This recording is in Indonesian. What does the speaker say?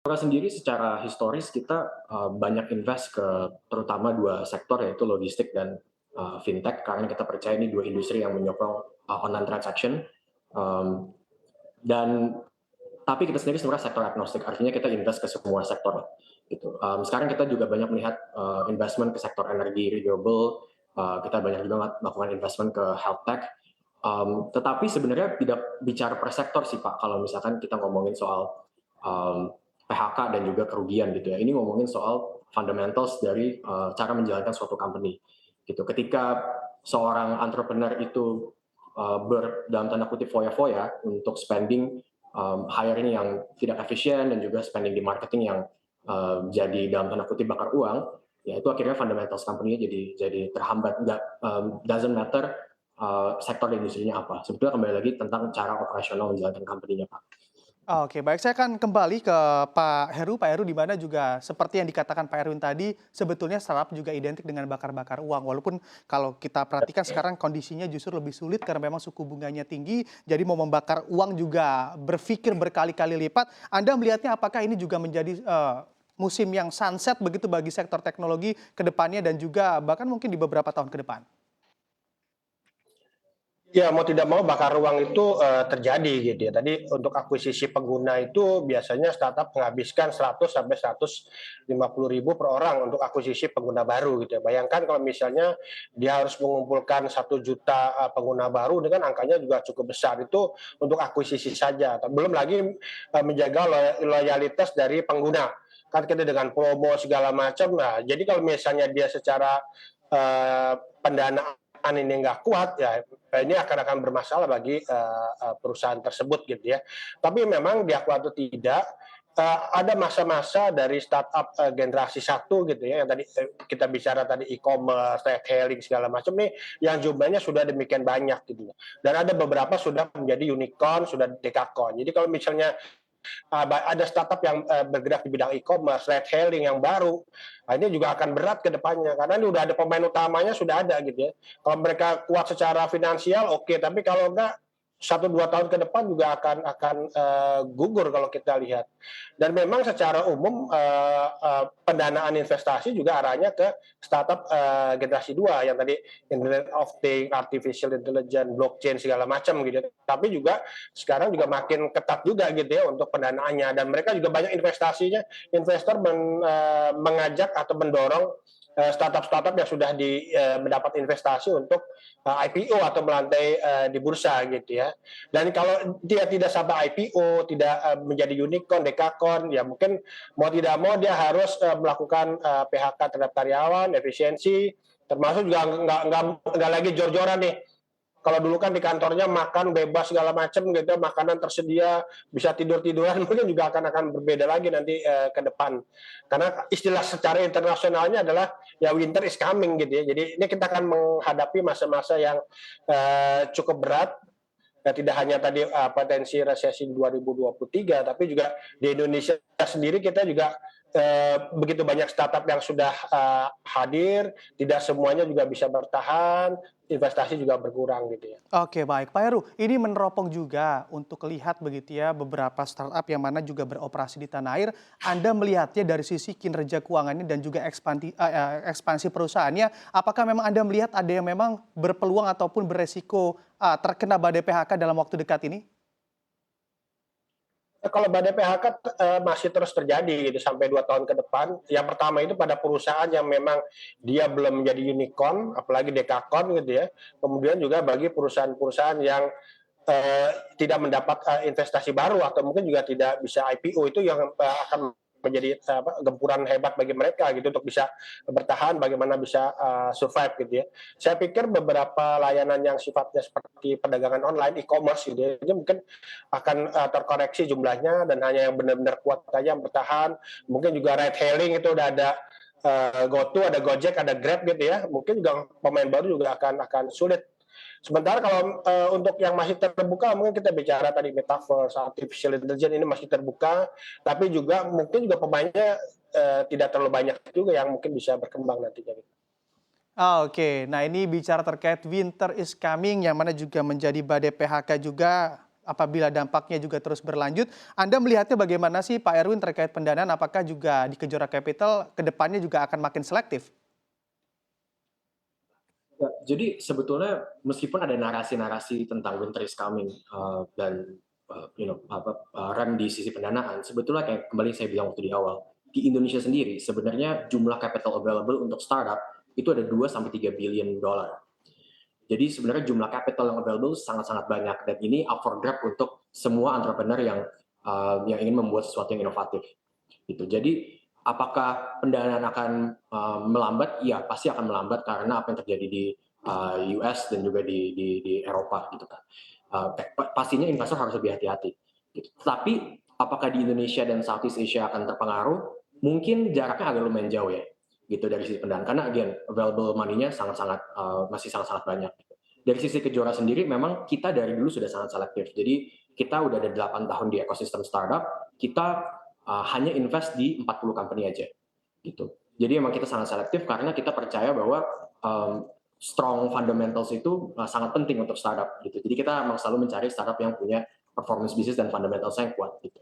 Sephora sendiri secara historis kita banyak invest ke terutama dua sektor yaitu logistik dan fintech karena kita percaya ini dua industri yang menyokong online transaction. Um, dan tapi kita sendiri sebenarnya sektor agnostik, artinya kita invest ke semua sektor gitu. Sekarang kita juga banyak melihat investment ke sektor energi renewable, kita banyak juga melakukan investment ke health tech. Tetapi sebenarnya tidak bicara per sektor sih Pak, kalau misalkan kita ngomongin soal um, PHK dan juga kerugian gitu ya. Ini ngomongin soal fundamentals dari cara menjalankan suatu company gitu. Ketika seorang entrepreneur itu dalam tanda kutip foya-foya untuk spending hiring yang tidak efisien dan juga spending di marketing yang jadi dalam tanda kutip bakar uang, ya itu akhirnya fundamentals company-nya jadi terhambat. Nggak, doesn't matter sektor industrinya apa. Sebetulnya kembali lagi tentang cara operasional menjalankan company-nya Pak. Oke, baik. Saya akan kembali ke Pak Heru. Pak Heru, di mana juga seperti yang dikatakan Pak Erwin tadi, sebetulnya startup juga identik dengan bakar-bakar uang. Walaupun kalau kita perhatikan sekarang kondisinya justru lebih sulit karena memang suku bunganya tinggi, jadi mau membakar uang juga berpikir berkali-kali lipat. Anda melihatnya apakah ini juga menjadi musim yang sunset begitu bagi sektor teknologi ke depannya dan juga bahkan mungkin di beberapa tahun ke depan? Ya, mau tidak mau bakar ruang itu terjadi gitu ya. Tadi untuk akuisisi pengguna itu biasanya startup menghabiskan 100 sampai 150.000 per orang untuk akuisisi pengguna baru gitu ya. Bayangkan kalau misalnya dia harus mengumpulkan 1 juta pengguna baru dengan angkanya juga cukup besar itu untuk akuisisi saja. Belum lagi menjaga loyalitas dari pengguna. Kan kita dengan promo segala macam. Nah, jadi kalau misalnya dia secara pendanaan ini nggak kuat ya ini akan bermasalah bagi perusahaan tersebut gitu ya. Tapi memang diakui atau tidak ada masa-masa dari startup generasi satu gitu ya yang tadi kita bicara tadi e-commerce, retailing segala macam nih yang jumlahnya sudah demikian banyak gitu ya. Dan ada beberapa sudah menjadi unicorn, sudah dekakorn. Jadi kalau misalnya ada startup yang bergerak di bidang e-commerce, retailing yang baru, nah ini juga akan berat ke depannya karena ini udah ada pemain utamanya sudah ada gitu ya. Kalau mereka kuat secara finansial oke, tapi kalau enggak 1-2 tahun ke depan juga akan gugur kalau kita lihat. Dan memang secara umum pendanaan investasi juga arahnya ke startup generasi 2 yang tadi Internet of Things, Artificial Intelligence, blockchain segala macam gitu. Tapi juga sekarang juga makin ketat juga gitu ya untuk pendanaannya dan mereka juga banyak investasinya, investor mengajak atau mendorong startup-startup yang sudah mendapat investasi untuk IPO atau melantai di bursa gitu ya. Dan kalau dia tidak sampai IPO, tidak menjadi unicorn, dekakorn, ya mungkin mau tidak mau dia harus melakukan PHK terhadap karyawan, efisiensi, termasuk juga nggak lagi jor-joran nih. Kalau dulu kan di kantornya makan bebas segala macam gitu, makanan tersedia, bisa tidur-tiduran, mungkin juga akan berbeda lagi nanti ke depan. Karena istilah secara internasionalnya adalah ya winter is coming gitu ya. Jadi ini kita akan menghadapi masa-masa yang cukup berat. Ya, tidak hanya tadi potensi resesi 2023, tapi juga di Indonesia sendiri kita juga begitu banyak startup yang sudah hadir, tidak semuanya juga bisa bertahan, investasi juga berkurang gitu ya. Oke, baik. Pak Heru, ini meneropong juga untuk lihat begitu ya beberapa startup yang mana juga beroperasi di tanah air. Anda melihatnya dari sisi kinerja keuangannya dan juga ekspansi perusahaannya. Apakah memang Anda melihat ada yang memang berpeluang ataupun beresiko terkena badai PHK dalam waktu dekat ini? Kalau badai PHK masih terus terjadi gitu sampai 2 tahun ke depan. Yang pertama itu pada perusahaan yang memang dia belum menjadi unicorn, apalagi dekakorn gitu ya. Kemudian juga bagi perusahaan-perusahaan yang tidak mendapat investasi baru atau mungkin juga tidak bisa IPO itu yang akan menjadi gempuran hebat bagi mereka gitu untuk bisa bertahan, bagaimana bisa survive gitu ya. Saya pikir beberapa layanan yang sifatnya seperti perdagangan online, e-commerce gitu ya, ini mungkin akan terkoreksi jumlahnya dan hanya yang benar-benar kuat saja yang bertahan. Mungkin juga ride hailing itu udah ada GoTo, ada Gojek, ada Grab gitu ya. Mungkin juga pemain baru juga akan sulit. Sementara kalau untuk yang masih terbuka, mungkin kita bicara tadi metaverse, artificial intelligence ini masih terbuka, tapi juga mungkin juga pemainnya tidak terlalu banyak juga yang mungkin bisa berkembang nantinya. Oke, nah ini bicara terkait winter is coming yang mana juga menjadi badai PHK juga apabila dampaknya juga terus berlanjut, Anda melihatnya bagaimana sih Pak Erwin terkait pendanaan? Apakah juga di Kejora Capital ke depannya juga akan makin selektif? Ya, jadi sebetulnya meskipun ada narasi-narasi tentang winter is coming dan rem di sisi pendanaan, sebetulnya kayak kembali saya bilang waktu di awal, di Indonesia sendiri sebenarnya jumlah capital available untuk startup itu ada 2 sampai 3 billion dollar. Jadi sebenarnya jumlah capital yang available sangat-sangat banyak dan ini up for grab untuk semua entrepreneur yang ingin membuat sesuatu yang inovatif. Gitu. Jadi apakah pendanaan akan melambat? Iya, pasti akan melambat karena apa yang terjadi di US dan juga di Eropa gitu kan. Pastinya investor harus lebih hati-hati. Gitu. Tapi apakah di Indonesia dan Southeast Asia akan terpengaruh? Mungkin jaraknya agak lumayan jauh ya, gitu dari sisi pendanaan. Karena again, available money-nya masih sangat-sangat banyak. Dari sisi Kejora sendiri, memang kita dari dulu sudah sangat selektif. Jadi kita udah ada 8 tahun di ekosistem startup, kita hanya invest di 40 company aja gitu. Jadi emang kita sangat selektif karena kita percaya bahwa strong fundamentals itu sangat penting untuk startup gitu. Jadi kita emang selalu mencari startup yang punya performance bisnis dan fundamentals yang kuat gitu.